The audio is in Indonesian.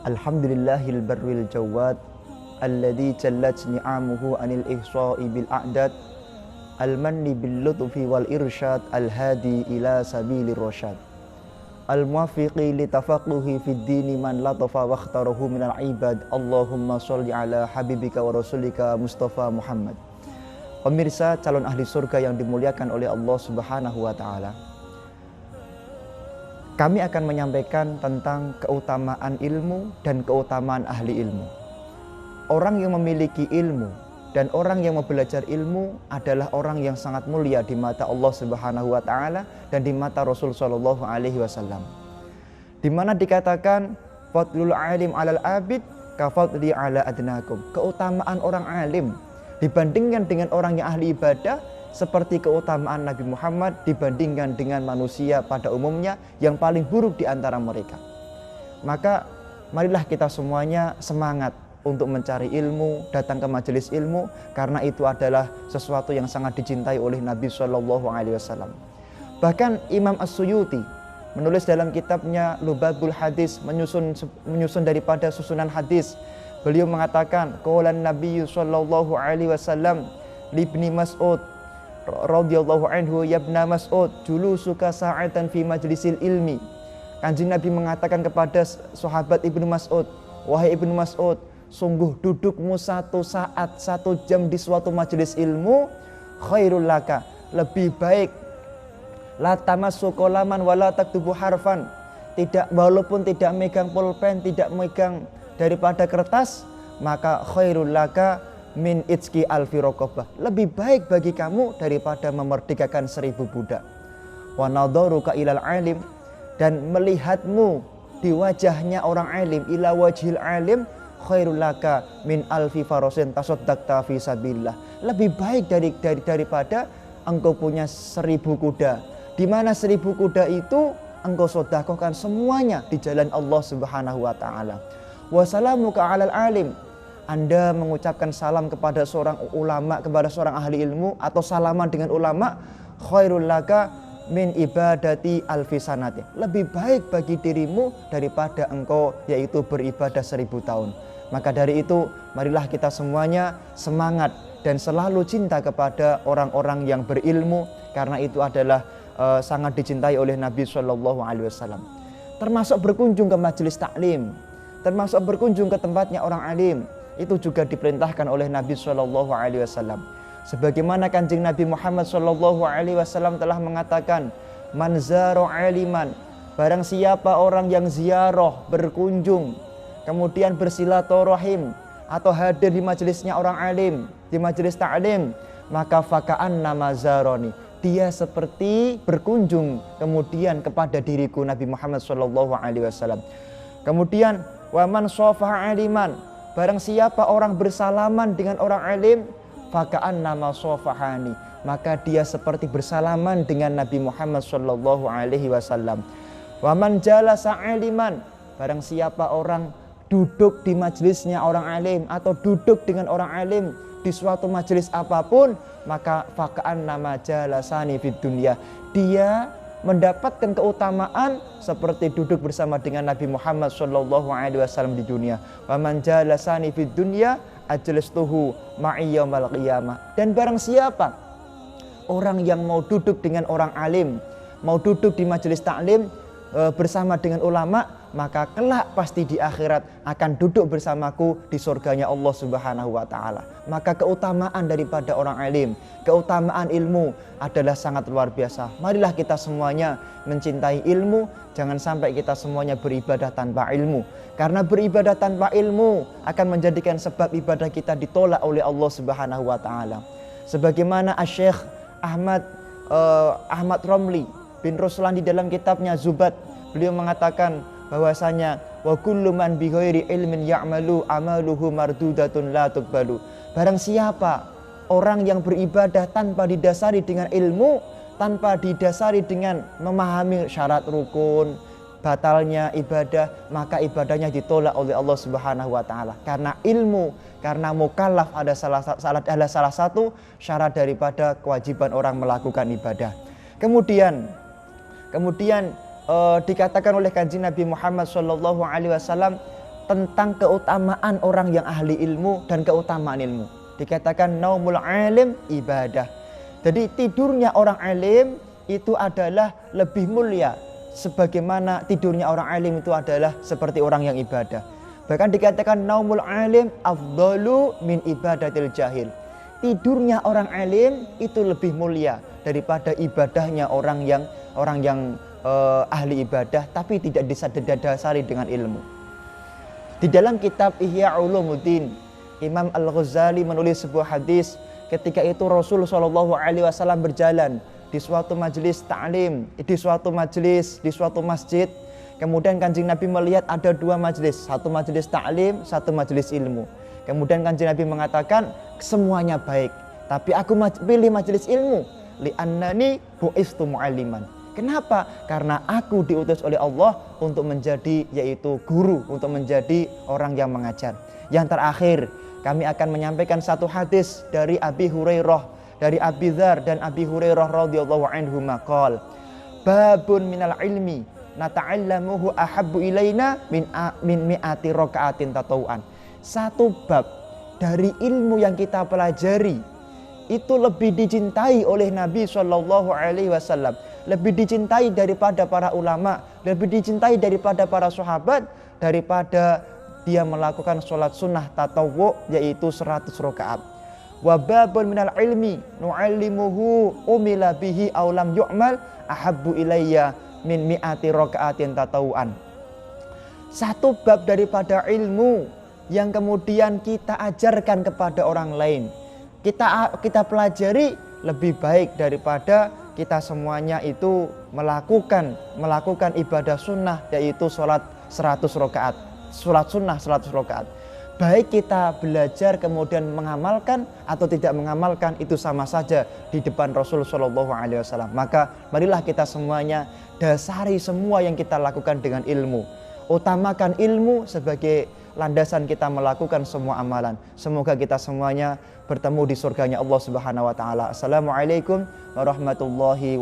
Alhamdulillahil barril jawad alladzi jallat ni'amuhu anil ihsa'i bil a'dad al-manni bil lutfi wal irsyad al-hadi ila sabilir rasyad al-muwaffiqi li tafaqquhi fid dini man latafa wa ikhtarahu minal ibad. Allahumma sholli ala habibika wa rasulika Mustafa Muhammad. Pemirsa calon ahli surga yang dimuliakan oleh Allah Subhanahu wa taala, kami akan menyampaikan tentang keutamaan ilmu dan keutamaan ahli ilmu. Orang yang memiliki ilmu dan orang yang mau belajar ilmu adalah orang yang sangat mulia di mata Allah Subhanahu wa taala dan di mata Rasul sallallahu alaihi wasallam. Di mana dikatakan fadlul alim 'alal abid ka fadli 'ala adnakum. Keutamaan orang alim dibandingkan dengan orang yang ahli ibadah seperti keutamaan Nabi Muhammad dibandingkan dengan manusia pada umumnya yang paling buruk di antara mereka. Maka marilah kita semuanya semangat untuk mencari ilmu, datang ke majelis ilmu, karena itu adalah sesuatu yang sangat dicintai oleh Nabi Shallallahu Alaihi Wasallam. Bahkan Imam As-Suyuti menulis dalam kitabnya Lubabul Hadis, menyusun daripada susunan hadis. Beliau mengatakan, Qaulan Nabi Shallallahu Alaihi Wasallam libni Mas'ud radhiyallahu anhu, ya ibna Mas'ud julusuka sa'atan fi majlisil ilmi. Kanjeng Nabi mengatakan kepada sahabat Ibnu Mas'ud, wahai Ibnu Mas'ud, sungguh dudukmu 1 saat 1 jam di suatu majelis ilmu khairul laka, lebih baik la tamassu qalaman wala taktubu harfan, tidak, walaupun tidak megang pulpen, tidak megang daripada kertas, maka khairul laka min itski alfi raqabah, lebih baik bagi kamu daripada memerdekakan 1000 budak. Wa nadharuka ilal alim, dan melihatmu di wajahnya orang alim, ila wajhil alim khairul laka min alfi farasin tasaddaqta fi sabilillah, lebih baik daripada engkau punya 1000 kuda, di mana 1000 kuda itu engkau sedekahkan semuanya di jalan Allah Subhanahu wa taala. Wa salamuka alal alim, Anda mengucapkan salam kepada seorang ulama, kepada seorang ahli ilmu, atau salaman dengan ulama, khairul laka min ibadati alfi sanati, lebih baik bagi dirimu daripada engkau yaitu beribadah 1000 tahun. Maka dari itu, marilah kita semuanya semangat dan selalu cinta kepada orang-orang yang berilmu, karena itu adalah sangat dicintai oleh Nabi Shallallahu Alaihi Wasallam. Termasuk berkunjung ke majelis taklim, termasuk berkunjung ke tempatnya orang alim, itu juga diperintahkan oleh Nabi Shallallahu Alaihi Wasallam. Sebagaimana kanjeng Nabi Muhammad Shallallahu Alaihi Wasallam telah mengatakan, man zaro aliman, barang siapa orang yang ziarah, berkunjung, kemudian bersilaturahim atau hadir di majelisnya orang alim, di majelis ta'lim, maka faka'an nama zaroni, dia seperti berkunjung kemudian kepada diriku Nabi Muhammad Shallallahu Alaihi Wasallam. Kemudian waman sofa aliman, barang siapa orang bersalaman dengan orang alim, faka'an nama sofahani, maka dia seperti bersalaman dengan Nabi Muhammad Shallallahu Alaihi Wasallam. Waman jalasa aliman, barang siapa orang duduk di majelisnya orang alim atau duduk dengan orang alim di suatu majelis apapun, maka faka'an nama jalasani fid dunya, dia mendapatkan keutamaan seperti duduk bersama dengan Nabi Muhammad Shallallahu Alaihi Wasallam di dunia. Wa man jalasani fid dunya ajlastuhu ma'i yaumal qiyamah. Dan barang siapa orang yang mau duduk dengan orang alim, mau duduk di majelis taklim bersama dengan ulama, maka kelak pasti di akhirat akan duduk bersamaku di surganya Allah Subhanahu wa taala. Maka keutamaan daripada orang alim, keutamaan ilmu adalah sangat luar biasa. Marilah kita semuanya mencintai ilmu, jangan sampai kita semuanya beribadah tanpa ilmu. Karena beribadah tanpa ilmu akan menjadikan sebab ibadah kita ditolak oleh Allah Subhanahu wa taala. Sebagaimana Syekh Ahmad Romli bin Ruslan di dalam kitabnya Zubat, beliau mengatakan bahwasanya wa kullu man bi ghairi ilmin ya'malu amaluhu mardudatun la tuqbalu. Barang siapa orang yang beribadah tanpa didasari dengan ilmu, tanpa didasari dengan memahami syarat rukun, batalnya ibadah, maka ibadahnya ditolak oleh Allah Subhanahu wa taala. Karena ilmu, karena mukallaf ada salah satu syarat daripada kewajiban orang melakukan ibadah. Kemudian dikatakan oleh kanjeng Nabi Muhammad Shallallahu Alaihi Wasallam, tentang keutamaan orang yang ahli ilmu dan keutamaan ilmu. Dikatakan naumul alim ibadah. Jadi tidurnya orang alim itu adalah lebih mulia, sebagaimana tidurnya orang alim itu adalah seperti orang yang ibadah. Bahkan dikatakan naumul alim afdalu min ibadatil jahil. Tidurnya orang alim itu lebih mulia daripada ibadahnya orang yang ahli ibadah tapi tidak didasari dengan ilmu. Di dalam kitab Ihya Ulumuddin, Imam Al-Ghazali menulis sebuah hadis. Ketika itu Rasul SAW berjalan di suatu majelis ta'lim, di suatu masjid. Kemudian Kanjeng Nabi melihat ada dua majelis, satu majelis ta'lim, satu majelis ilmu. Kemudian Kanjeng Nabi mengatakan semuanya baik, tapi aku pilih majelis ilmu. Li'annani bu'istu mu'alliman. Kenapa? Karena aku diutus oleh Allah untuk menjadi yaitu guru, untuk menjadi orang yang mengajar. Yang terakhir, kami akan menyampaikan satu hadis dari Abi Hurairah, dari Abi Dzar dan Abi Hurairah radhiyallahu anhu maqal, babun minal ilmi nata'allamuhu ahabbu ilaina min mi'ati raka'atin tatawuan. Satu bab dari ilmu yang kita pelajari itu lebih dicintai oleh Nabi sallallahu alaihi wasallam, lebih dicintai daripada para ulama, lebih dicintai daripada para sahabat, daripada dia melakukan sholat sunnah tatawwu yaitu 100 rakaat. Wa babun minal ilmi nu'allimuhu umila bihi aw lam yu'mal ahabbu ilayya min mi'ati rakaatin tatawuan. Satu bab daripada ilmu yang kemudian kita ajarkan kepada orang lain, kita pelajari lebih baik daripada kita semuanya itu melakukan ibadah sunnah yaitu sholat 100 rakaat. Sholat sunnah 100 rakaat. Baik kita belajar kemudian mengamalkan atau tidak mengamalkan itu sama saja di depan Rasul Shallallahu Alaihi Wasallam. Maka marilah kita semuanya dasari semua yang kita lakukan dengan ilmu. Utamakan ilmu sebagai landasan kita melakukan semua amalan. Semoga kita semuanya bertemu di surganya Allah Subhanahu Wa Taala. Assalamualaikum warahmatullahi wabarakatuh.